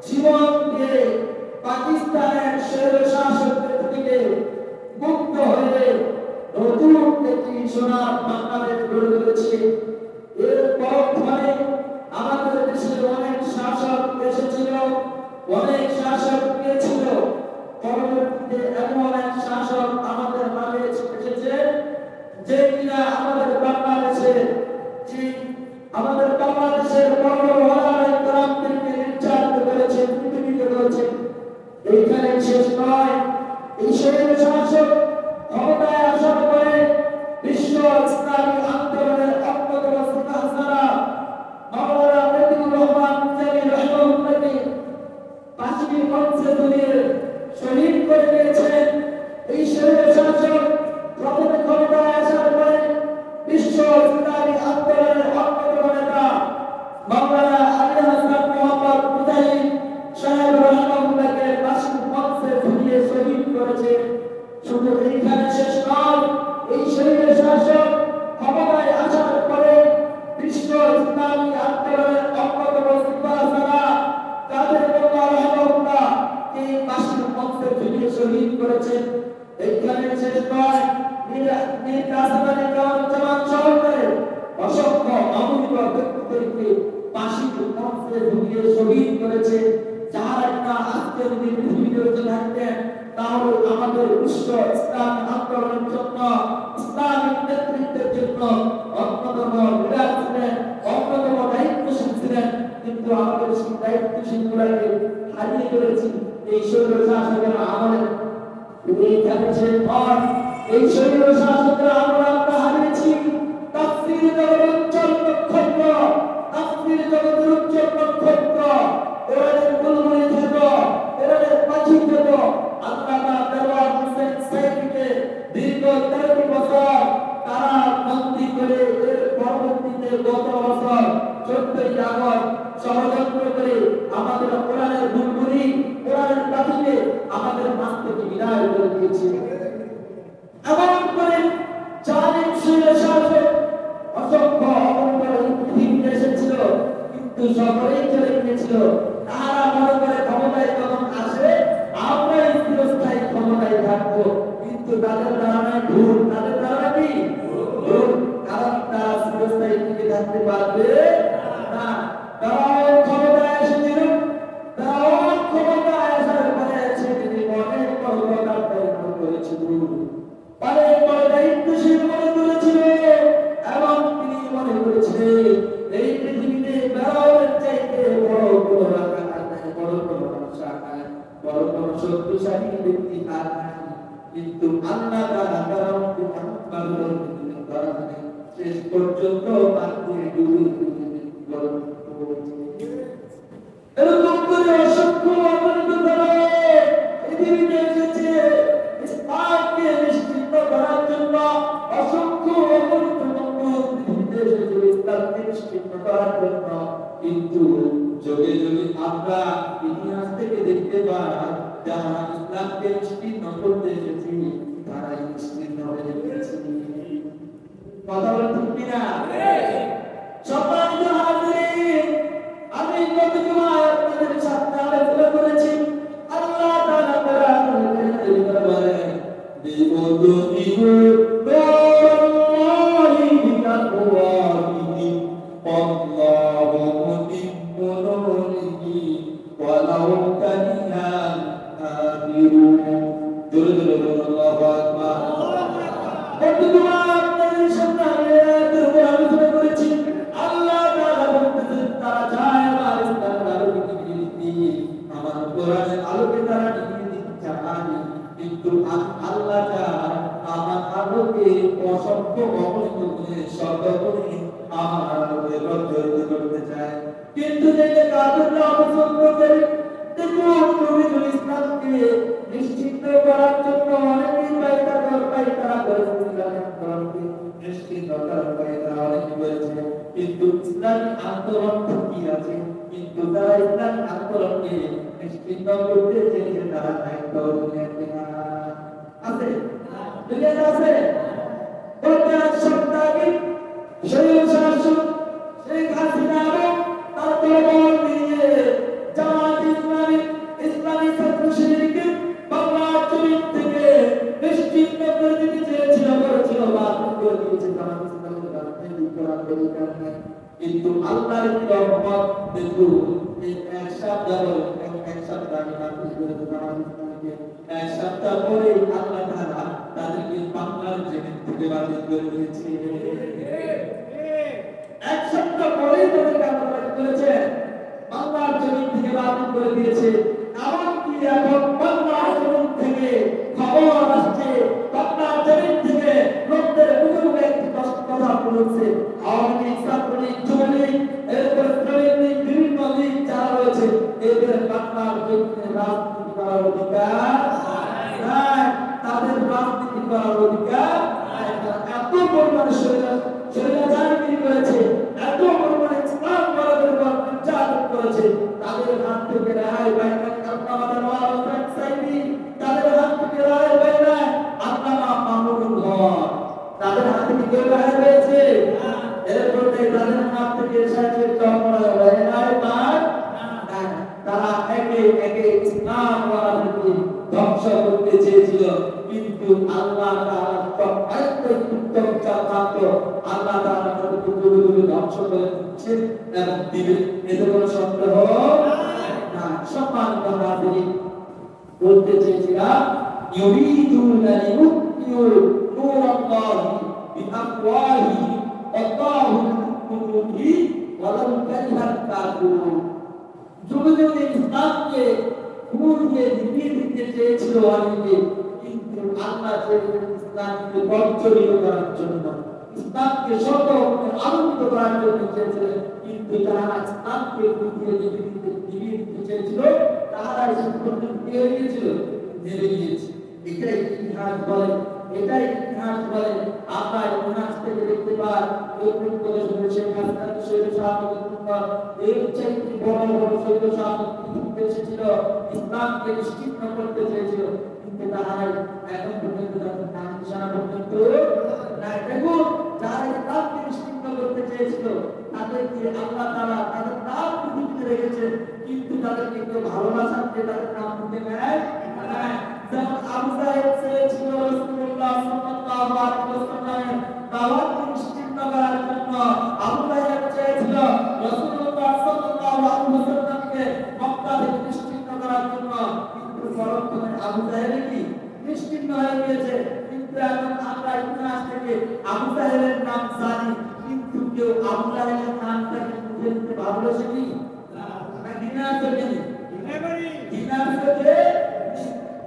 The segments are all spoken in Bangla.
জীবন দিয়ে পাকিস্তান হবে নতুন একটি সোনার বাংলাদেশ গড়ে তুলেছে। এর পরক্ষণে আমাদের দেশে অনেক শাসক এসেছিল, অনেক শাসক গিয়েছিল, পরবর্তীতে এমন এক শাসক আমাদের মাঝে এসেছে যে কিনা আমাদের বাংলাদেশের বড় বড় ওলামায়ে কেরামদেরকে নির্যাতিত করেছে, পৃথিবীতে করেছে। এইখানে শেষ নয়, এই শরীর শাসক ক্ষমতায় আসার পরে বিশ্ব ইসলামী আন্দোলনের অন্যতম সিংহাসনা মাওলানা মতিউর রহমান মুজাহিদ রাহিমাহুল্লাহকে ফাঁসির মঞ্চে তুলে শহীদ করে দিয়েছেন। এই শরীর শাসক প্রথমে ক্ষমতায় আসার পরে বিশ্ব ইসলামী আন্দোলনের অন্যতম নেতা মাওলানা আলী হাসান মোহাম্মদ মুজাহিদ সাহেব রাহিমাহুল্লাহকে ফাঁসির মঞ্চে ঝুলিয়ে শহীদ করেছে। শুধু এইখানে শেষ নয়, এই শরীরের শাসক ক্ষমতায় আসার পরে বিশ্ব ইসলামী আন্দোলনের অন্যতম সিংহাসনা কাদের মোল্লা রাহিমাহুল্লাহকে ফাঁসির মঞ্চে ঝুলিয়ে শহীদ করেছেন। এইখানে শেষ নয়, মীর কাসেম আলী জামান সহকারে অসংখ্য অমূল্য ব্যক্তিদেরকে ফাঁসির মঞ্চে ঝুলিয়ে শহীদ করেছে। যারা কিনা আজকে যদি পৃথিবীতে বেঁচে থাকতেন তাহলে আমাদের বিশ্ব ইসলামী আন্দোলনের জন্য, ইসলামিক নেতৃত্বের জন্য অন্যতম লিডার ছিলেন, অন্যতম দায়িত্বশীল ছিলেন। কিন্তু আমাদের সেই দায়িত্বশীল গুলাকে হারিয়ে ফেলেছি এই শরীর শাসকের আমলে। এইখানে শেষ নয়, এই শরীর শাসকের আমলে আমরা হারিয়েছি তাফসীর জগতের উজ্জ্বল নক্ষত্র, তাফসীর জগতের উজ্জ্বল নক্ষত্র, কোরআনের বুলবুলি থেকো, কোরআনের পাখি থেকো। আল্লামা দেওয়ান হোসেন সাইদিকে দীর্ঘ 13 বছর তারা বন্দী করে এর পরবর্তীতে গত বছর 14ই আগস্ট ষড়যন্ত্র করে আমাদের কোরআনের বুলবুলি, কোরআনের পাখিকে আমাদের মাঝ থেকে বিদায় করে দিয়েছে। এমন করে জালিম শরীর শাসক অসংখ্য অমঙ্গল পৃথিবীতে এসেছিল, কিন্তু সকলেই চলে গিয়েছিল। তারা মনে করে ক্ষমতায় যখন আসে আমরা চিরস্থায়ী ক্ষমতায় থাকবো, কিন্তু তাদের ধারণায় ভুল। তাদের ধারণা কি ভুল? কারণ তারা চিরস্থায়ী টিকে থাকতে পারবে না। তারাও ক্ষমতায় এসেছিল, তারাও ক্ষমতায় আসার পরে সেদিন অনেক বড় দায়িত্ব করেছিল, অনেক বড় দায়িত্বশীল মনে করেছিল, এবং তিনি মনে করেছিলেন এই পৃথিবীতে বেড়াওয়ের চাইতে বড় কোনো রাখা নাই, বড় কোনো মানুষ নাই, বড় কোনো শক্তিশালী ব্যক্তি আর নাই। কিন্তু আল্লাহ তাআলা কারণকে ভালোভাবে করেন, শেষ পর্যন্ত মাটিতে ডুবে এরকম করে অসংখ্য অগণিত তারা পৃথিবীতে এসেছে ইসলামকে নিশ্চিত করার জন্য। অসংখ্য অগণিত মানুষ পৃথিবীতে এসেছে ইসলামকে নিশ্চিত করার জন্য। কিন্তু যুগে যুগে আমরা ইতিহাস থেকে দেখতে পাই যারা ইসলামকে নিশ্চিত করতে এসেছি তারাই নিশ্চিত হয়ে গেছে। কথা বলে ঠিক কিনা? সম্মানিত হাজিরিন, আমি গত জুমায় আপনাদের সাথে আলোচনা করেছি আল্লাহ তাআলা কোরআনে বলেন বিবদুনি বিল্লাহি বিকাল্লাহি আল্লাহু মুতিম্মু নূরিহি ওয়ালাউ কারিহাল কাফিরুন। জোরে জোরে বলুন আল্লাহু আকবার। গত জুমায় আপনাদের সাথে আলোচনা করেছি আল্লাহ তাআলা বলতেছেন তারা চায় আমার ইসলামের আলোকে নিভিয়ে দিতে, আমার কোরআনের আলোকে তারা নিভিয়ে দিতে চায়, কিন্তু আল্লাহ চায় আমার আলোকে অসংখ্য অগণিত গুণে সর্বগুণে আমার আলোকে প্রজ্বলিত করতে চায়। কিন্তু দেখে কাফেররা অপছন্দ করে। দেখুন নবীর ইসলামকে নিশ্চিত করার জন্য অনেকেই তারা করেছিলেন, নিশ্চিত করার তারা অনেকে করেছে, কিন্তু ইসলামী আন্দোলন ঠিকই আছে, কিন্তু তারা ইসলামী আন্দোলনকে নিশ্চিত করতে চেয়েছে তারা দায়িত্ব দুনিয়াতে আছে, দুনিয়াতে আছে। বর্তমান সপ্তাহে শরীর শাসক শেখ হাসিনা এবং তার দলবল নিয়ে জামাত ইসলামী ছাত্র শিবিরকে বাংলা জমিন থেকে নিশ্চিত করে দিতে দরকার নাই, কিন্তু আল্লাহর কি রহমত কিন্তু এই এক সপ্তাহ এক সপ্তাহ এক সপ্তাহ পরে আল্লাহ তাআলা তাদেরকে বাংলার জমিন থেকে বাতিল করে দিয়েছে। এক সপ্তাহ পরে তাদেরকে আল্লাহ করেছে বাংলার জমিন থেকে বাতিল করে দিয়েছে। এমনকি এখন বাংলার জমিন থেকে খবর আসছে, বাংলার জমিন থেকে লোকদের মুখে মুখে একটি কথা বলছে, আওয়ামী লীগ, ছাত্রলীগ, যুবলীগ, এরপর শ্রমিক লীগ, বিভিন্ন লীগ যারা রয়েছে এদের বাংলার জমিনে রাজনীতি করার অধিকার নাই, তাদের রাজনীতি করার অধিকার নাই। এত পরিমাণে স্বৈরাচারী করেছে, এত পরিমাণে ইসলাম বলাদের উপর নির্যাতন করেছে, তাদের হাত থেকে রেহাই পায় না। আপনাদের ওয়ালাদ সাইদি তাদের হাত থেকে রেহাই পায় না। আল্লামা মামুনুল হক তাদের হাত থেকে কেউ রেহাই পেয়েছে? এরপর তাদের হাত থেকে সাহায্যের রেহাই পায় না। তারা একে একে ইসলাম ওয়ালাদেরকে ধ্বংস করতে চেয়েছিল, কিন্তু আল্লাহ তাআলা আল্লাহ তাআলা তাদেরকে যুগে যুগে ধ্বংস করে দিচ্ছেন এবং দিবেন, এতে কোনো সন্দেহ না। সম্মানিত হাজিরিন, বলতে চেয়েছিলাম ইউরিদুনা লিইউতিউ নূরাল্লাহি বিআফওয়াহিহিম আল্লাহু মুতিহি ওয়ালাউ কারিহাল কাফিরুন। যুগে যুগে ইসলামকে নূর দিয়ে নিভিয়ে দিতে চেয়েছিল অনেকে, কিন্তু আল্লাহ চেয়েছিলেন ইসলামকে প্রজ্বলিত করার জন্য, ইসলামকে সর্বক্ষণে আলোকিত করার জন্য চেয়েছিলেন, কিন্তু যারা ইসলামকে নিভিয়ে দিতে চেয়েছিল তারা এসব করতে গিয়ে গিয়েছিল, নেমে গিয়েছে। এটাই ইতিহাস বলে, এটাই ইতিহাস বলে। আমরা ইতিহাস থেকে দেখতে পাই এরকম করে শেখ হাসিনা এর চাইতে বড় বড় এসেছিল, ইসলামকে নিশ্চিহ্ন করতে চেয়েছিল, কিন্তু তারা এখন পর্যন্ত নাম নিশানা পর্যন্ত নাই। দেখুন, যারা ইসলামকে নিশ্চিহ্ন করতে চেয়েছিল তাদেরকে আল্লাহ তাআলা তাদের নাম পৃথিবীতে রেখেছেন, কিন্তু তাদেরকে কেউ ভালোবাসার যে তাদের নাম দিতে নেয় না। যেমন আবু জাহেল চেয়েছিল রাসূলুল্লাহ সাল্লাল্লাহু আলাইহি ওয়াসাল্লামের দাওয়াতকে নিশ্চিহ্ন করার জন্য, আবু জাহেল চেয়েছিল রাসূলুল্লাহ সাল্লাল্লাহু আলাইহি ওয়াসাল্লামকে মক্কা থেকে নিশ্চিহ্ন করার জন্য, কিন্তু পরক্ষণে আবু জাহেল কি নিশ্চিহ্ন হয়ে গিয়েছে। কিন্তু এখন আমরা ইতিহাস থেকে আবু জাহেলের নাম জানি, কিন্তু কেউ আবু জাহেলের নামটাকে মুখে দিতে ভালোবাসে কি না? ঘৃণা করে ঘৃণা করে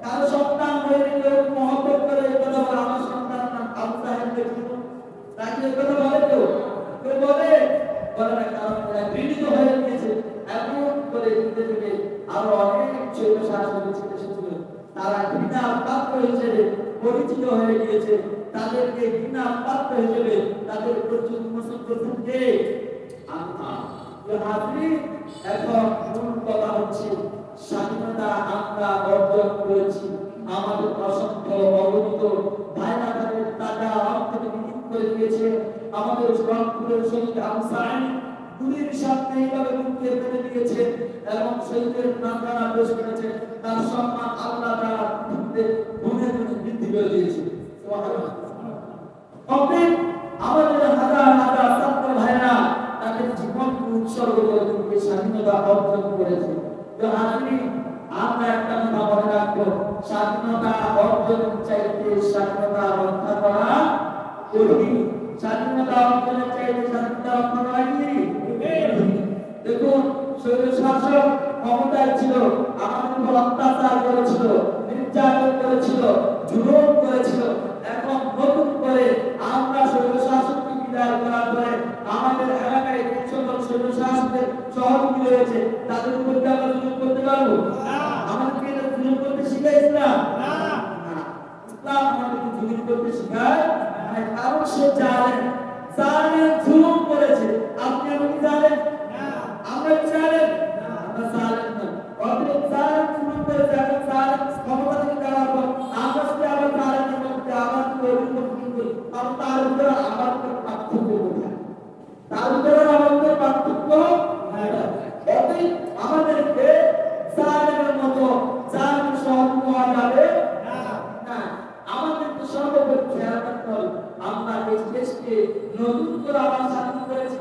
কারো সন্তান হয়ে কেউ মহব্বত করে কথা বলে, আমার সন্তানের নাম আবু জাহেল রেখেছিল, তাকে কথা বলে কেউ? কেউ বলে না, কারণ ঘৃণিত হয়ে গিয়েছে। এমন করে ধীরে ধীরে আরো অনেক ছোট শাসক এসেছিল, তারা ঘৃণার পাত্র হিসেবে পরিচিত হয়ে গিয়েছে। তাদেরকে ঘৃণার পাত্র হিসেবে তাদের প্রচুর উন্মোচন করছেন কে? আল্লাহ। এখন মূল কথা হচ্ছে, স্বাধীনতা আমরা অর্জন করেছি, আমাদের অসংখ্য অগণিত ভাইরা তাদের টাকা অর্থকে বিলীন করে দিয়েছে। আমাদের রংপুরের শহীদ আনসারী গুলির সামনে এইভাবে মুখে ফেলে দিয়েছে এবং শহীদের নামখানা পেশ করেছে, তার সম্মান আল্লাহ তাআলা গুনে গুনে বৃদ্ধি করে দিয়েছে। আমাদের হাজার হাজার ছাত্র ভাইরা তাদের জীবনকে উৎসর্গ করে দিয়ে স্বাধীনতা অর্জন করেছে। তো আমরা একটা কথা মনে রাখবো, স্বাধীনতা অর্জনের চাইতে স্বাধীনতা রক্ষা করা কঠিন। স্বাধীনতা অর্জনের চাইতে স্বাধীনতা রক্ষা করা কি? দেখুন, স্বৈরশাসক ক্ষমতায় ছিল, আমাদের উপর অত্যাচার করেছিল, নির্যাতন করেছিল, জুলুম করেছিল। এখন নতুন করে আমরা স্বৈরশাসককে বিদায় করার পরে আমাদের এলাকায় যে সকল স্বৈরশাসকের সহযোগী রয়েছে তাদের উপর কি আমরা জুলুম করতে পারবো? আমাদেরকে জুলুম করতে শিখাইছে না? ইসলাম আমাদেরকে জুলুম করতে শেখায় না, কারণ সে জানেন জুলুম করেছে। আপনি আমাকে জানেন? আমরা জানেন আমরা জানেন না। অতএব জানেন জুলুম করেছে, এখন জানেন ক্ষমতা থেকে যাওয়ার পর আমরা যদি আবার জানেন মধ্যে আবার তৈরি করতে করি, কারণ তার উপরে আমার পার্থক্য কোথায়? তার উপরে আমাদের পার্থক্য অতএব আমাদেরকে জালেমের মতো জালেম সহযোগী হওয়া যাবে না। আমাদেরকে সর্বোপরি খেয়াল রাখতে হবে, আমরা এই দেশকে নতুন করে আবার স্বাধীন করেছি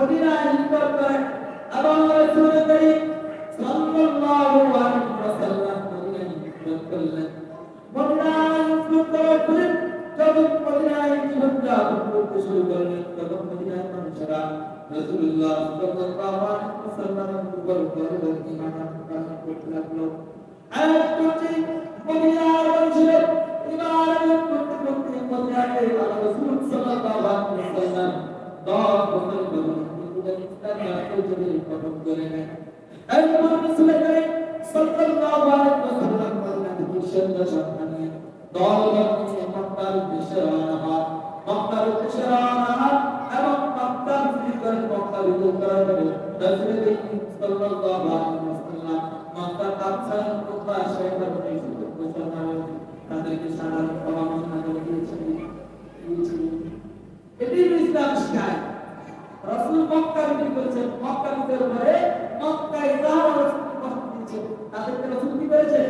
মদিনায় হিজরত করেন এবং রাসূল করিম সাল্লাল্লাহু আলাইহি ওয়াসাল্লাম মদিনায় হিজরত করলেন। মদিনায় হিজরত করার পরে যখন মদিনায় জীবনযাপন করতে শুরু করলেন তখন মদিনার মানুষেরা রাসূলুল্লাহ সাল্লাল্লাহু আলাইহি ওয়াসাল্লামের উপর গর্বের ঈমান আনয়ন করতে লাগলো। এক পর্যায়ে মদিনার মানুষেরা ঈমান আনয়ন করতে করতে মদিনাতে রাসূল সাল্লাল্লাহু আলাইহি ওয়াসাল্লাম 10 বছর ধরে ইসলামী আন্দোলনে গঠন করে নেন। এরপর রাসূল করিম সাল্লাল্লাহু আলাইহি ওয়াসাল্লাম মদিনাতে সন্ধ্যা নিয়ে দলবল নিয়ে মক্কার উদ্দেশ্যে রওনা হন। মক্কার উদ্দেশ্যে রওনা হন এবং মক্কা বিজয় করে মক্কা বিজয় করার পরে রাসূল করিম সাল্লাল্লাহু আলাইহি ওয়াসাল্লাম মক্কা কাফসার কুফা শহর থেকে মুসলমান তাদেরকে সাধারণ পরামর্শ দিয়েছিলেন। এটি ইসলাম শিখায়। রাসূল মক্কা বিজয় করেছেন, মক্কা বিজয়ের পরে মক্কায় যারা রাসূল কথা দিয়েছেন তাদেরকে রাসূল কি করেছে?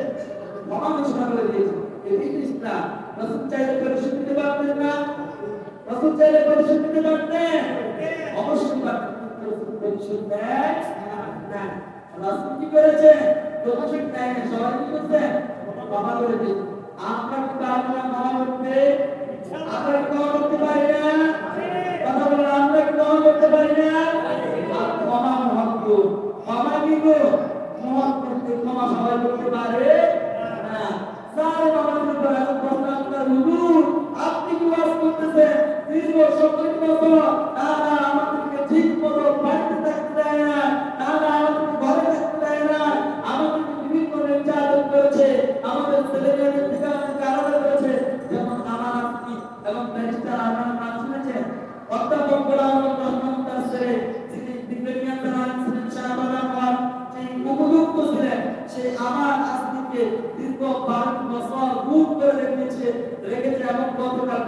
ক্ষমা ঘোষণা করে দিয়েছে। এটি ইসলাম। রাসূল চাইলে পরিশোধ দিতে পারতেন না? রাসূল চাইলে পরিশোধ দিতে পারতেন? অবশ্যই পারতেন। রাসূল পরিশোধ দেন না। রাসূল কি করেছে? পরিশোধ দেন না। সবাই কি করছে? ক্ষমা করে দিয়েছে। আমরা কি পারবো না ক্ষমা করতে? আমরা কি ক্ষমা করতে পারি না? কথা বলেন, আমরা কি ক্ষমা করতে পারি না? আর ক্ষমা মহত্ব। ক্ষমা কি গো? মহত্ব। ক্ষমা সবাই করতে পারে না। সারে আমাদের উপর এত প্রশ্ন আপনার হুজুর আপনি কি ওয়াজ করতেছেন? দীর্ঘ 70 বছর না আমাদেরকে ঠিক মতো বাড়িতে থাকতে দেয় না, আমাদেরকে ঘরে থাকতে দেয় না, আমাদেরকে বিভিন্ন নির্যাতন করেছে, আমাদের ছেলেমেয়েদের থেকে আমাদেরকে আলাদা করেছে। যেমন আমার আপনি এবং ব্যারিস্টার আমার নাম শুনেছেন অধ্যাপক গোলাম রহমান তার ছেলে যিনি ব্রিগেডিয়ার জেনারেল ছিলেন শাহবাজ আনোয়ার, সেই উপযুক্ত ছিলেন, সে আমার আজকে দীর্ঘ 12 বছর গুম করে রেখেছে এবং গতকাল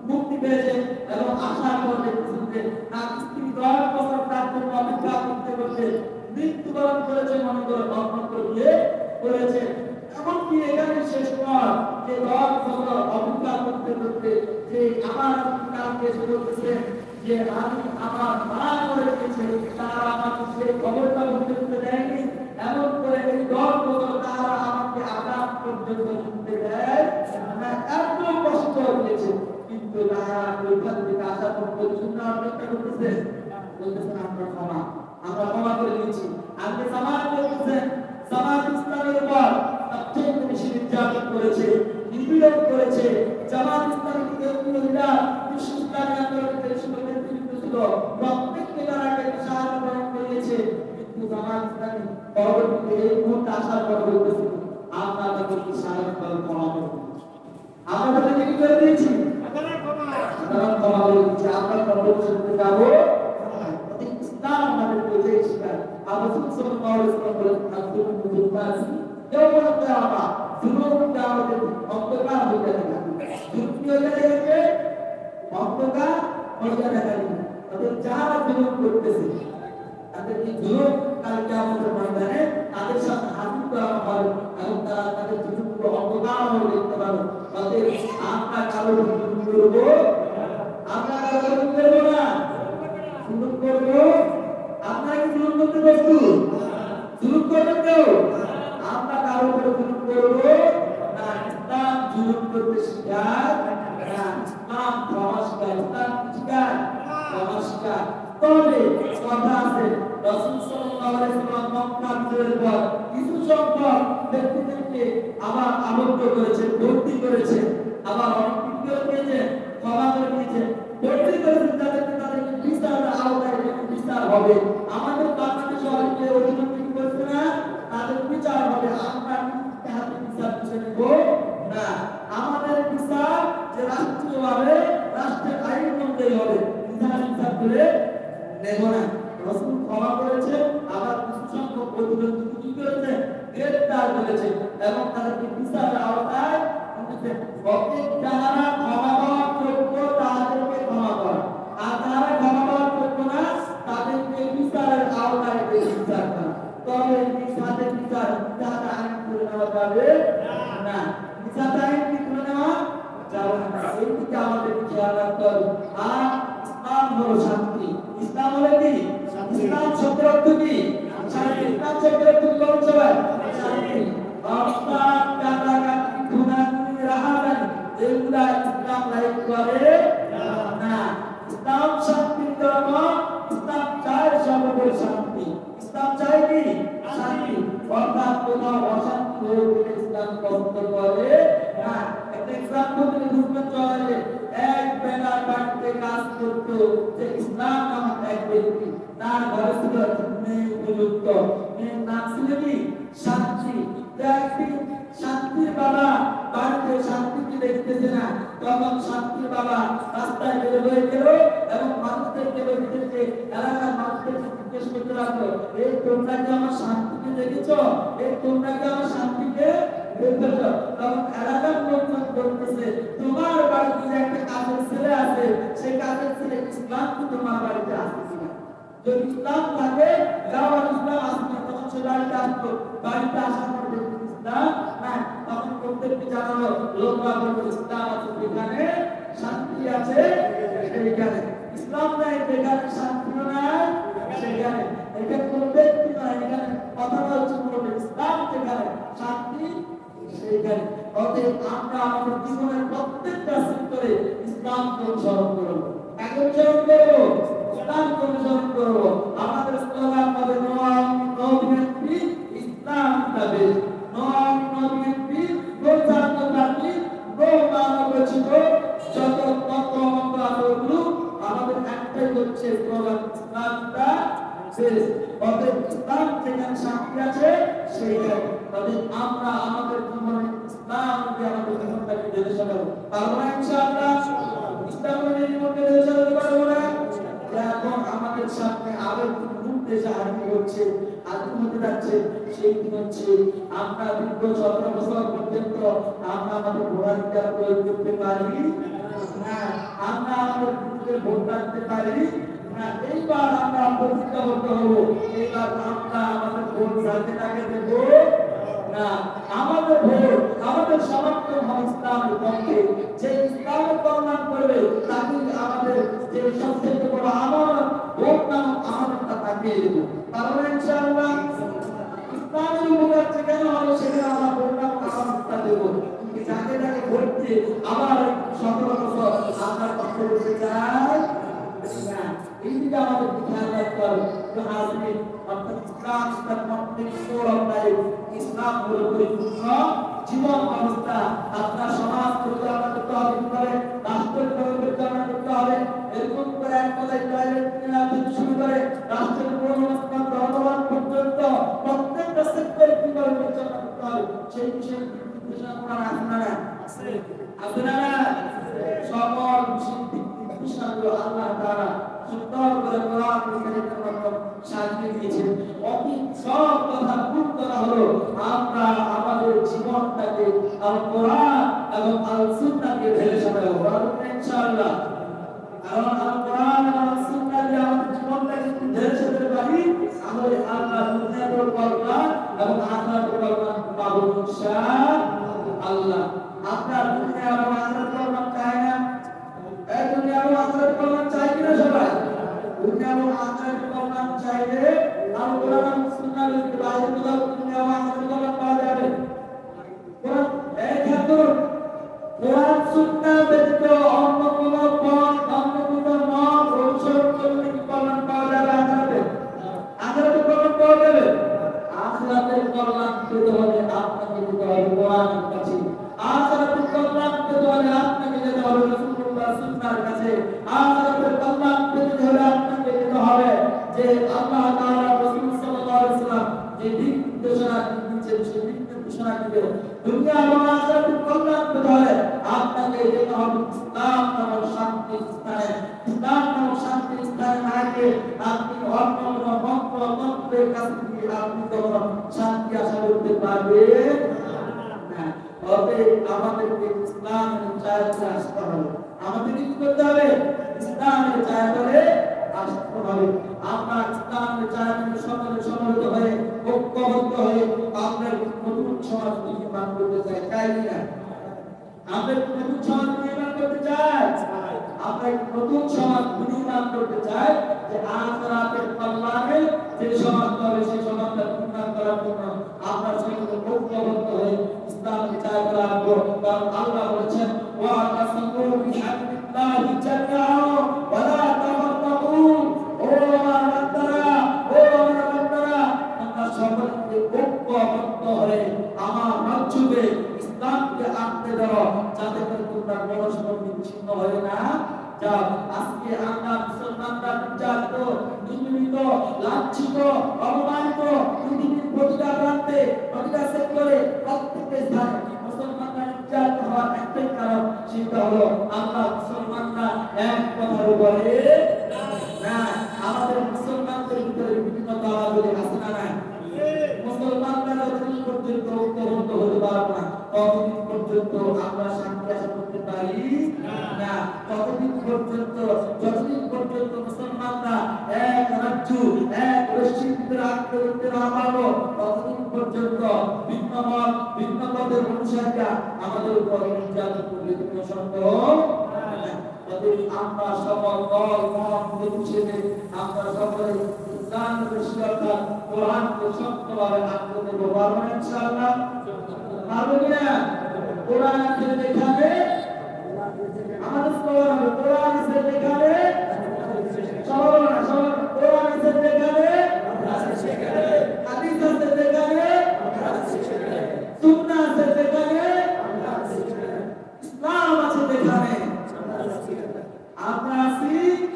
মুক্তি পেয়েছে এবং আশা করে দেখতেছে তার স্ত্রী 10 বছর তার জন্য অপেক্ষা করতে করতে মৃত্যুবরণ করেছে, মনে করে অজ্ঞাত দিয়ে করেছে। এমনকি এখানে শেষ নয় যে 10 বছর অপেক্ষা করতে করতে যে আমার কাছে এসে বলতেছে যে আমি আমার মা করে রেখেছে, তারা আমাকে সেই খবরটা বলতে দেয়নি, এমন করে এই 10 বছর তারা আমাকে আঘাত পর্যন্ত শুনতে দেয় না। এত কষ্ট হয়েছে কিন্তু তারা ওইখান থেকে আসা পর্যন্ত শুনে অপেক্ষা করতেছে, বলতেছেন আমরা ক্ষমা করে দিয়েছি। আজকে জামাত করতেছেন, জামাত ইসলামের উপর সবচেয়ে বেশি নির্যাতন করেছে, নিপীড়ন করেছে। জামাত ইসলামের কেন্দ্রীয় লিডার বিশ্ব ইসলামী আন্দোলনের সময় নেতৃত্ব ছিল, প্রত্যেককে তারা একটা সাহায্য প্রদান করেছে। কিন্তু জামাত ইসলামী পরবর্তীতে এই মুহূর্তে আসার পর বলতেছে আমরা তাদেরকে সাধারণভাবে ক্ষমা করে দিয়েছি, আমরা তাদেরকে কি করে দিয়েছি? সাধারণ ক্ষমা করে দিয়েছি। আমরা পরবর্তীতে যাবো ইসলাম আমাদের বোঝে শিখায়। আল্লাহ সাল্লাল্লাহু আলাইহি ওয়াসাল্লাম বলেন আব্দুল মুজাদ্দাসি ইয়াউমুল কিয়ামা যুনুব কিয়ামতের অন্ধকার হয়ে যাবে, যুক্তি হয়ে যাবে, অন্ধকার হয়ে যাবে। তাদের যারা জুলুম করতেছে তাদের এই জুলুম কাল কিয়ামতের ময়দানে তাদের সাথে হাজির করা হবে এবং তারা তাদের জুলুমগুলো অন্ধকার হয়ে দেখতে পাবে। তাদের আমরা কারো জুলুম করবো, আমরা কারো জুলুম করবো না, জুলুম করবো। আপনারা কি জুলুম করতে প্রস্তুত? জুলুম করবেন কেউ? আমরা কারো উপরে জুলুম করবো না। ইসলাম জুলুম করতে শিখায় না, ইসলাম ক্ষমা শিখায়। ইসলাম শিখায় ক্ষমা শিখায়। তবে কথা আছে, রাসূল সাল্লাল্লাহু আলাইহি ওয়াসাল্লাম মক্কা বিজয়ের পর কিছু সংখ্যক ব্যক্তিদেরকে আবার আবদ্ধ করেছে, ভর্তি করেছে, আবার অনেক দিয়েছে, ক্ষমা করে দিয়েছে, ভর্তি করেছে তাদেরকে বিচারের আওতায় বিচার হবে। আমাদের বাংলাদেশে অনেকে অধিনন্দিত করছে না, তাদের বিচার হবে। আমরা হাতে বিচার দিতে নেব না। আমাদের বিচার যে রাষ্ট্রীয়ভাবে রাষ্ট্রের আইন অনুযায়ী হবে, বিচার করে নেব না। রাসূল ক্ষমা করেছে, আবার কিছু সংখ্যক অধিনন্দিত কি করেছে? গ্রেফতার করেছে এবং তাদেরকে বিচারের আওতায় আনতেছে। যারা ক্ষমা পাওয়ার যোগ্য তাদেরকে ক্ষমা করা, আর যারা ক্ষমা পাওয়ার যোগ্য না তাদেরকে বিচারের আওতায় বিচার করা। তবে বিচারের বিচার আইন করে নেওয়া যাবে না, বিচার আইন কি করে নেওয়া যাবে না। এই দিকে আমাদের খেয়াল রাখতে হবে। আর ইসলাম হলো শান্তি, ইসলাম হলো কি? ইসলাম শব্দের অর্থ কি? শান্তি। ইসলাম শব্দের অর্থ কি বলুন সবাই? শান্তি। অর্থাৎ কাটাকাটি খুনাখুনি রাহাজানি এগুলা ইসলাম লাইক করে না। ইসলাম শান্তির ধর্ম। ইসলাম চায় সর্বোপরি শান্তি। ইসলাম চায় কি? শান্তি। অর্থাৎ কোথাও অশান্তি হয়ে গেলে ইসলাম পছন্দ করে না। একটা এক্সাম্পল দিলে বুঝতে চলে, এক বেলা বাড়িতে কাজ করতো যে ইসলাম নামক এক ব্যক্তি, তার ঘরে ছিল মেয়ে উপযুক্ত, মেয়ের নাম ছিল কি? শান্তি। একদিন শান্তির বাবা বাড়িতে শান্তিকে দেখতেছে না, তখন শান্তির বাবা রাস্তায় বের হয়ে গেল এবং মানুষদেরকে বলতেছে, এলাকার মানুষদেরকে জিজ্ঞেস করতে লাগলো, এই তোমরা কি আমার শান্তিকে দেখেছো? এই তোমরা কি আমার শান্তিকে দেখেছো? তখন এলাকার লোকজন বলতেছে, তোমার বাড়িতে যে একটা কাজের ছেলে আছে, সেই কাজের ছেলে ইসলাম কি তোমার বাড়িতে আসতেছে না? যদি ইসলাম থাকে, যাওয়া ইসলাম আসবে, তখন সে বাড়িতে আসতো। বাড়িতে আসার পর ইসলাম না, তখন প্রত্যেককে জানালো, লোকরা বলতো ইসলাম আছে যেখানে শান্তি আছে সেইখানে, ইসলাম নাই যেখানে শান্তি নাই সেখানে। এখানে কোনো ব্যক্তি নয়, এখানে কথা বলছে বলবে ইসলাম যেখানে শান্তি সেইখানে। অতএব আমরা আমাদের জীবনের প্রত্যেকটা সেক্টরে ইসলামকে অনুসরণ করব। কাকে অনুসরণ করব? ইসলামকে অনুসরণ করব। আমাদের স্লোগান হবে নো আওয়ামী নো বিএনপি, ইসলাম জিন্দাবাদ। No Awami no BNP, no জাতীয়তাবাদী, নো মানবরচিত যত তত্ত্ব আছে ওগুলো আমাদের একটাই হচ্ছে স্লোগান, ইসলাম জিন্দাবাদ। অতএব ইসলাম যেখানে শান্তি আছে সেইখানে। তবে আমরা আমাদের জীবনে ইসলাম দিয়ে আমাদের জীবনটাকে ঢেলে সাজাবো, পারবো না ইনশাআল্লাহ? ইসলামের জীবনকে ঢেলে সাজাতে পারবো না? এখন আমাদের সামনে আরো রূপ দেশে হাজির হচ্ছে, হাজির হতে যাচ্ছে। সেই দিন হচ্ছে আমরা দীর্ঘ 17 বছর পর্যন্ত আমরা আমাদের ভোটাধিকার প্রয়োগ করতে পারি না, আমরা আমাদের নিজেদের ভোট রাখতে পারি না। এইবার আমরা প্রতিজ্ঞাবদ্ধ হবো, এইবার আমরা আমাদের ভোট যাকে তাকে দেব না। আমাদের ভোট আমাদের সমর্থন হবে ইসলামের পক্ষে, যে ইসলামের কল্যাণ করবে তাকে আমাদের যে সবচেয়ে বড় আমানত ভোট নামক আমানতটা তাকে দেব, কারণ ইনশাআল্লাহ ইসলামের উপকার যেখানে হবে সেখানে আমরা ভোট নামক আমানতটা দেব। যাকে তাকে ভোট দিয়ে আবার 17 বছর আমরা কষ্ট করতে চাই না। এই দিকে আমাদের খেয়াল রাখতে হবে। অর্থাৎ ইসলাম তার প্রত্যেক সৌরভটাই ইসলাম হলো পরিপূর্ণ জীবন ব্যবস্থা। আপনার সমাজ পরিচালনা করতে হবে, কি করে রাষ্ট্র পরিচালনা করতে হবে, এরকম করে এক কথায় টয়লেট থেকে শুরু করে রাষ্ট্রের পুনর্বাসন জনগণ পর্যন্ত প্রত্যেকটা সেক্টর কি করে পরিচালনা করতে হবে সেই বিষয়ে নির্দেশনা কোরআন আছে না? আছে না? সকল বিষয়গুলো আল্লাহ তাআলা সুন্দর করে কোরআন কারীমের মাধ্যমে সাজিয়ে দিয়েছেন। অতীত সব কথা পূর্ণ করা হলো আমরা আমাদের জীবনটাকে আল কোরআন এবং আল সুন্নাহকে ঢেলে সাজাবো ইনশাআল্লাহ। কারণ আল কোরআন এবং আল সুন্নাহ দিয়ে আমাদের জীবনটাকে ঢেলে সাজাতে পারি, তাহলে আল্লাহ দুনিয়ার কল্যাণ এবং আখিরাতের কল্যাণ পাবো ইনশাআল্লাহ। আপনার দুনিয়া এবং আখিরাতের কল্যাণ চাই না? এই দুনিয়া এবং আখিরাতের কল্যাণ চাই কিনা সবাই? দুনিয়া এবং আখিরাতের কল্যাণ চাইলে আল কোরআন এবং সুন্নাহর বাইরে কোথাও দুনিয়া এবং আখিরাতের কল্যাণ পাওয়া যাবে? কোরআন এই ক্ষেত্রে কোরআন সুন্নাহ ব্যতীত অন্য কোন পথ, অন্য কোন মত অনুসরণ করলে কি কল্যাণ পাওয়া যাবে আখিরাতে? আখিরাতের কল্যাণ পাওয়া যাবে? আখিরাতের কল্যাণ পেতে হলে আপনাকে যেতে হবে কোরআনের কাছে। আখিরাতের কল্যাণ পেতে হলে আপনাকে যেতে হবে রাসূলুল্লাহ সুন্নাহর কাছে। আখিরাতের কল্যাণ পেতে হলে আপনাকে যেতে হবে যে আল্লাহ তাআলা রাসূল সাল্লাল্লাহু আলাইহি ওয়াসাল্লাম যে দিক নির্দেশনা দিয়েছেন সেই দিক নির্দেশনা দিবে। দুনিয়া এবং আখিরাতের কল্যাণ পেতে হলে আপনাকে যেতে হবে ইসলাম নামক শান্তি স্থানে। ইসলাম নামক শান্তি স্থানে না গিয়ে আপনি অন্য কোনো মন্ত্রের কাছে গিয়ে আপনি কোনো শান্তি আশা করতে পারবেন না। অতএব আমাদেরকে ইসলামের চায়াতলে আসতে হবে। আমাদের কি করতে হবে? ইসলামের চায়াতলে আসতে হবে। আমরা ইসলামের চায়াতলে সকলে সমবেত হয়ে ঐক্যবদ্ধ হয়ে আমরা নতুন সমাজ নির্মাণ করতে চাই, চাই না? আমরা নতুন সমাজ নির্মাণ করতে চাই। আমরা এক নতুন সমাজ নির্মাণ করতে চাই, যে আখিরাতের কল্যাণে যে সমাজ হবে সেই সমাজটা নির্মাণ করার জন্য আমরা সকলে ঐক্যবদ্ধ হয়ে ইসলামকে চাই রাখবো। কারণ আল্লাহ বলেছেন ওয়াতাসিমু বিহাবলিল্লাহি জামিআন ওয়া লা তাফাররাকু। ও আমার বান্দারা, ও আমার বান্দারা, তোমরা সকলে ঐক্যবদ্ধ হয়ে আমার মসজিদে ইসলামকে আঁকড়ে ধরো, যাতে করে তোমরা পরস্পর বিচ্ছিন্ন হয়ে না যাও। আজকে আমরা মুসলমানরা নির্যাতিত, নিপীড়িত, লাঞ্ছিত, অপমানিত, পৃথিবীর প্রতিটা প্রান্তে, প্রতিটা সেক্টরে, প্রত্যেকটা স্থানে মুসলমানরা নির্যাতিত হওয়ার একটাই কারণ, সেটা হলো আমরা মুসলমানরা এক কথার উপরে না। আমাদের মুসলমানদের ভিতরে বিভিন্ন দাওয়াগুলি আছে না নাই? মুসলমানরা যতদিন পর্যন্ত ঐক্যবদ্ধ হতে পারবো না, ততদিন পর্যন্ত আমরা শান্তি আশা করতে পারি না। ততদিন পর্যন্ত, যতদিন পর্যন্ত মুসলমানরা এক রাজ্য, এক রশ্মির ভিতরে আঁকড়ে ধরতে না পারবো, ততদিন পর্যন্ত ভিন্ন মত, ভিন্ন মতের অনুসারীরা আমাদের উপর নির্যাতন করবে কোনো সন্দেহ নাই। আমরা সকল দল মত নির্বিশেষে আমরা সকলে কোরআনকে শক্তভাবে আঁকড়ে ধরবো। পারবো না ইনশাআল্লাহ? পারবো কিনা? কোরআন আছে যেখানে আমাদের স্লোগান হবে কোরআন আছে যেখানে, সবাই না সবাই, কোরআন আছে যেখানে, হাদিস আছে যেখানে, সুন্নাহ আছে যেখানে, ইসলাম আছে যেখানে, আমরা আছি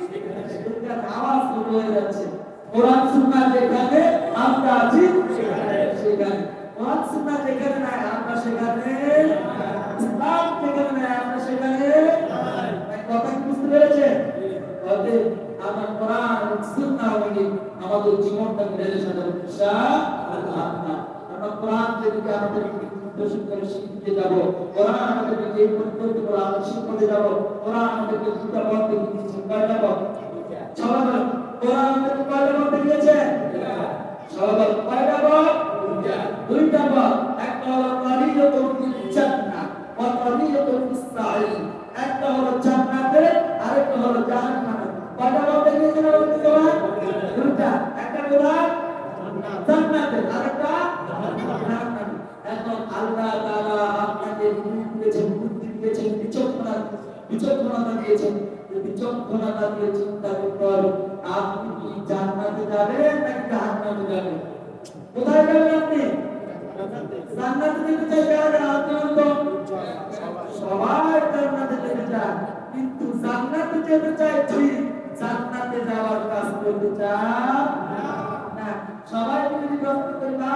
সেখানে। আওয়াজ হয়ে যাচ্ছে, কোরআন সুন্নাহ যেখানে, আমরা আছি সেখানে। কোরআন সুন্নাহ যেখানে নাই, আমরা সেখানে। ইসলাম যেখানে নাই, আমরা সেখানে। কথা কি বুঝতে পেরেছেন? অতএব আমরা কোরআন এবং সুন্নাহ অনুযায়ী আমাদের জীবনটাকে ঢেলে সাজাবো ইনশাআল্লাহ। আমরা কোরআন থেকে আমাদের দর্শন করে শিখতে যাব, কোরআন আমাদেরকে যে পদ্ধতি করে আমরা শিখতে যাব, কোরআন আমাদেরকে দুটা পথ দেখিয়ে দিয়েছে। কয়টা পথ? সবাই বলেন, কোরআন আমাদেরকে কয়টা পথ দেখিয়েছে? সবাই বলেন, কয়টা পথ? দুইটা পথ। একটা হলো তারিকুল জান্নাহ ওয়া তারিকুল সাঈদ। একটা হলো জান্নাতে, আরেকটা হলো জাহান্নামে। কয়টা পথ দেখিয়েছে আমাদেরকে কোরআন? দুইটা। একটা কোরআন জান্নাতে, আরেকটা জাহান্নামে। এখন আল্লাহ তাআলা আপনাকে দিয়েছেন, বুদ্ধি দিয়েছেন, বিচক্ষণতা দিয়েছেন। বিচক্ষণতা দিয়ে চিন্তা করতে হবে, আপনি কি জান্নাতে যাবেন নাকি জাহান্নামে যাবেন? কোথায় যাবেন আপনি? জান্নাতে যেতে চাই কারা? সবাই জান্নাতে যেতে চায়, কিন্তু জান্নাতে যেতে চাই ঠিক, জান্নাতে যাওয়ার কাজ করতে চায় না। সবাই যদি প্রশ্ন করি না,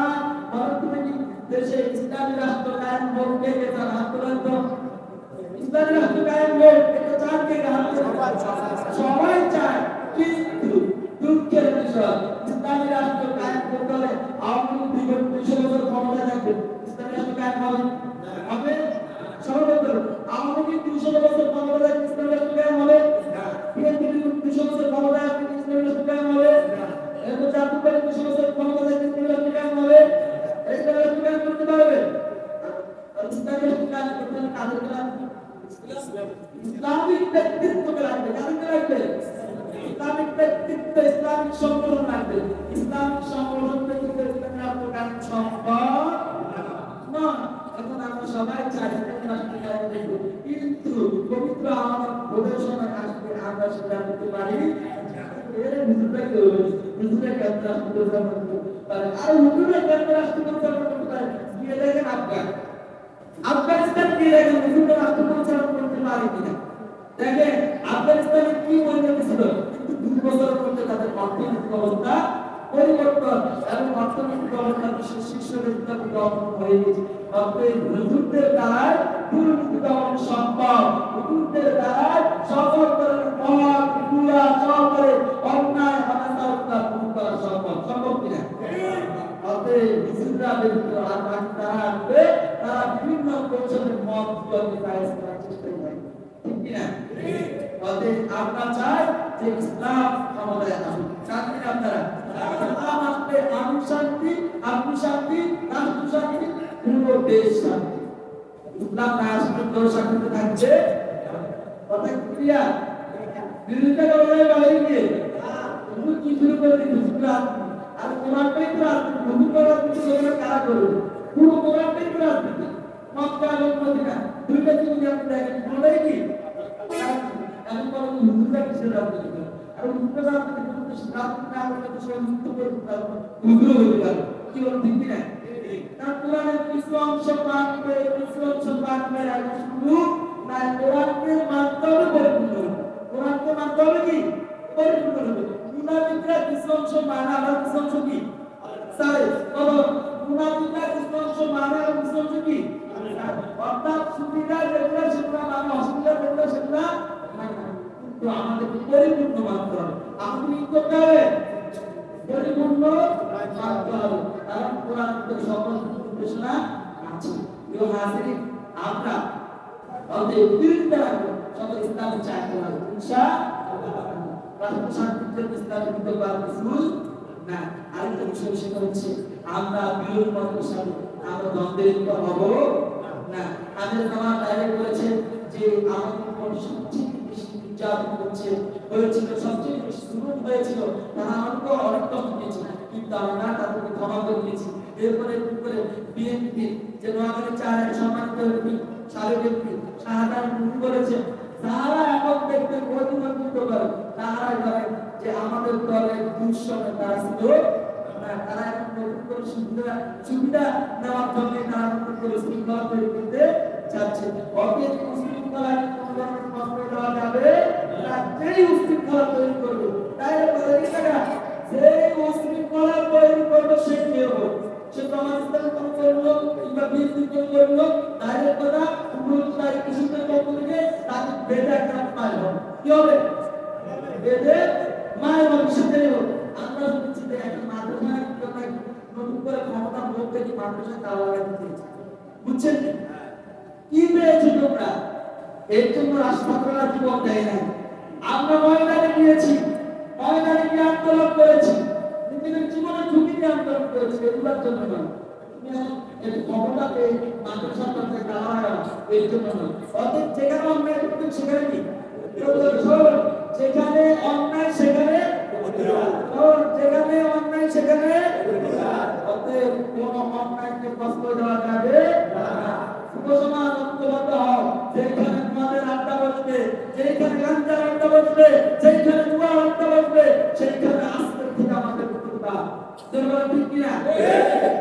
বরং তুমি কি দেশে ইসলামী রাষ্ট্র কায়েম করতে চান? হাত তোলেন তো। ইসলামী রাষ্ট্র কায়েম করতে চান কে? সবাই চায়, কিন্তু দুঃখের বিষয় ইসলামী রাষ্ট্র কায়েম করতে হলে আওয়ামী লীগ 200 বছর ক্ষমতায় থাকবে। ইসলামী রাষ্ট্র কায়েম হবে? সবাই বলতে আওয়ামী লীগ 200 বছর ক্ষমতায় থাকবে, ইসলামী রাষ্ট্র কায়েম হবে? বিএনপি 200 বছর ক্ষমতায় থাকবে, ইসলামী রাষ্ট্র কায়েম হবে? এরপর জাতীয় পার্টি 200 বছর ক্ষমতায় থাকবে, ইসলামী রাষ্ট্র কায়েম হবে? ইসলামী রাষ্ট্র কায়েম করতে পারবে? ইসলামী রাষ্ট্র কায়েম করতে হলে কাদের লাগবে? ইসলামিক ব্যক্তিত্বকে লাগবে। কাদেরকে লাগবে? ইসলামিক ব্যক্তিত্ব, ইসলামিক সংগঠন লাগবে। ইসলামিক সংগঠন থেকে ইসলামী রাষ্ট্র কায়েম সম্ভব না। এখন আমরা সবাই চাই কিন্তু পবিত্র আমার ভোটের সময় আসবে, আমরা সেটা করতে পারি। এর হুজুরটা কি হবে? হুজুরে কেন্দ্র রাষ্ট্র পরিচালনা করতে পারে, আর হুজুরে কেন্দ্র রাষ্ট্র পরিচালনা করতে পারে। গিয়ে দেখেন আফগানিস্তান গিয়ে দেখেন হুজুরে রাষ্ট্র পরিচালনা করতে পারে কিনা। দেখেন আফগানিস্তানে কি পরিণতি ছিল, কিন্তু 2 বছরের মধ্যে তাদের অর্থনৈতিক অবস্থা পরিবর্তন এবং অর্থনৈতিক অবস্থা বিশ্বের শীর্ষ দেশগুলোতে দমন হয়ে গেছে। অতএব হুজুরদের দ্বারাই দুর্নীতি দমন সম্ভব। হুজুরদের দ্বারাই সকল ধরনের মহৎ গুণা সহকারে অন্যায় অনাচার দূর করা সম্ভব। সম্ভব কিনা? অতএব হুজুররা ব্যতীত আর বাকি তারা আসবে, তারা বিভিন্ন কৌশলের মত দিয়ে কায়েম করার চেষ্টা করে। ঠিক কিনা? অতএব আমরা চাই যে ইসলাম ক্ষমতায় আসুক। চান কিনা আপনারা? ইসলাম আসলে মানুষ শান্তি, আপনি শান্তি, রাষ্ট্র শান্তি, পুরো দেশ শান্তি। ইসলাম না আসলে কেউ শান্তিতে থাকবে? কথা ক্লিয়ার? বিরোধিতা করে বাইরে গিয়ে তুমি কি শুরু করে দিচ্ছ রাজনীতি আর কোরআনটাই তো রাজনীতি ভূমি করার কিছু লোকেরা কারা করবে পুরো কোরআনটাই তো রাজনীতি মক্কা এবং মদিনা দুইটা জিনিস আপনি দেখেন কোনটাই কি এখন বলো হুজুররা কিসের রাজনীতি করে আর হুজুররা রাজনীতি করতে রাজনীতি না করলে তো সবাই মুক্ত করে দিতে পারবো হুজুরও হতে পারবে কি বল ঠিক না তার কোরআনের কিছু অংশ মানবে কিছু অংশ মানবে আর শুধু না কোরআনকে মানতে হবে পরিপূর্ণ কোরআনকে মানতে হবে কি পরিপূর্ণ হবে মুনাফিকরা কিছু অংশ মানে আর কিছু অংশ কি সারে বলো মুনাফিকরা কিছু অংশ মানে আর কিছু অংশ কি অর্থাৎ সুবিধা যেগুলো সেগুলো মানে অসুবিধা যেগুলো সেগুলো কিন্তু আমাদের পরিপূর্ণ মানতে হবে আমাদের কি করতে হবে পরিপূর্ণ মানতে হবে কারণ কোরআনের সকল নির্দেশনা আছে প্রিয় হাজিরিন আমরা আমাদের বিরুদ্ধে রাখবো সকল ইসলাম চাই না ইনশাআল্লাহ রাষ্ট্র শান্তির জন্য ইসলামের দিতে পারবো না আরেকটা বিষয় সেটা হচ্ছে আমরা বিরোধী মতের সাথে আমরা দ্বন্দ্বে লিপ্ত হব না আমাদের জামাত ডাইরেক্ট বলেছে যে আমাদের উপর সবচেয়ে বেশি নির্যাতন হয়েছিল সবচেয়ে বেশি জুলুম হয়েছিল তারা আমাদেরকে অনেক কষ্ট দিয়েছে কিন্তু আমরা তাদেরকে ক্ষমা করে দিয়েছি এরপরে কি করে বিএনপি যে নোয়াখালী চারের সম্মানিত ব্যক্তি সাবেক ব্যক্তি শাহাদাত মুক্তি করেছে তারা এখন দেখতে প্রতিনিধিত্ব করে তারা বলে যে আমাদের দলের দুঃসময় তারা ছিল না তারা এখন নতুন করে সুবিধা নেওয়ার জন্য তারা নতুন করে শৃঙ্খলা তৈরি করতে চাচ্ছে অতীত শৃঙ্খলা কোনো ধরনের কষ্ট দেওয়া যাবে না যেই শৃঙ্খলা তৈরি করবে তাই বলে টাকা যেই শৃঙ্খলা তৈরি করবে সে কে হবে সে সমাজ কোন করলো কিংবা বিএনপি কোন করলো ডাইরেক্ট কথা পুরোটাই কৃষকদের পক্ষ থেকে তাকে বেঁধে একটা মায় হবে কি হবে বেঁধে মায় হবে সেটাই হবে আমরা যদি চিন্তা একটা মাদ্রাসা নতুন করে ক্ষমতা ভোগ থেকে মাদ্রাসা তালা লাগাতে দিয়েছি বুঝছেন কি পেয়েছো তোমরা এর জন্য রাষ্ট্রপতিরা জীবন দেয় নাই আমরা ময়দানে গিয়েছি ময়দানে গিয়ে আন্দোলন করেছি নিজেদের জীবনে ঝুঁকি নিয়ে আন্দোলন করেছি এগুলোর জন্য নয় এই ক্ষমতাকে মাদ্রাসার মধ্যে তালা লাগানো এর জন্য নয় অতএব যেখানে অন্যায় করতে সেখানে কি যেখানে অন্যায় সেখানে যেখানে অন্যায় সেখানে অতএব কোন অন্যায়কে প্রশ্রয় দেওয়া যাবে না উপসমাজ ঐক্যবদ্ধ হও যেখানে তোমাদের আড্ডা বসবে যেখানে গাঞ্জার আড্ডা বসবে যেখানে জুয়ার আড্ডা বসবে সেইখানে আজকের থেকে আমাদের প্রতিজ্ঞা দুর্বল ঠিক কিনা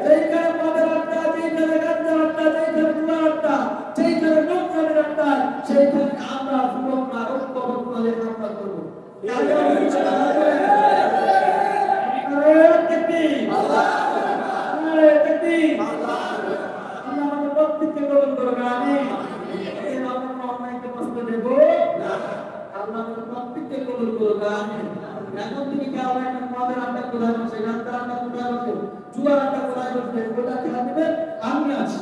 যেখানে তোমাদের আড্ডা যেখানে গাঞ্জার আড্ডা যেখানে জুয়ার আড্ডা যেখানে নোংরামের আড্ডা সেইখানে আমরা যুবকরা ঐক্যবদ্ধ হয়ে আমরা করবো এখন তুমি কাউকে মদের আড্ডা কোথায় বসে গান্তার আড্ডা কোথায় বসে জুয়ার আড্ডা কোথায় বসে ওটা খেলা দেবে আমি আছি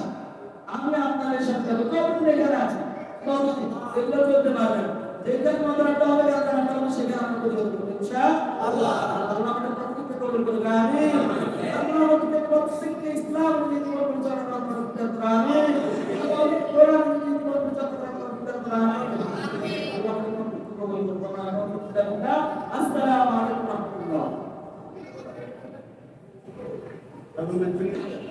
আমি আপনাদের সাথে যাবো কতদিন এখানে আছি কতদিন এগুলো চলতে পারবে যেখানে মদের আড্ডা হবে গান্তার আড্ডা হবে সেখানে আমাদের চলতে পারবে ইনশাআল্লাহ আল্লাহ আমাদের প্রত্যেককে কবুল করুন আমিন আল্লাহ আমাদের প্রত্যেককে ইসলাম নীতি পরিচালনা করতে আমিন আমাদের কোরআন নীতি পরিচালনা করতে আমিন আল্লাহ আমাদের কবুল করুন আসসালামু আলাইকুম ওয়া রাহমাতুল্লাহ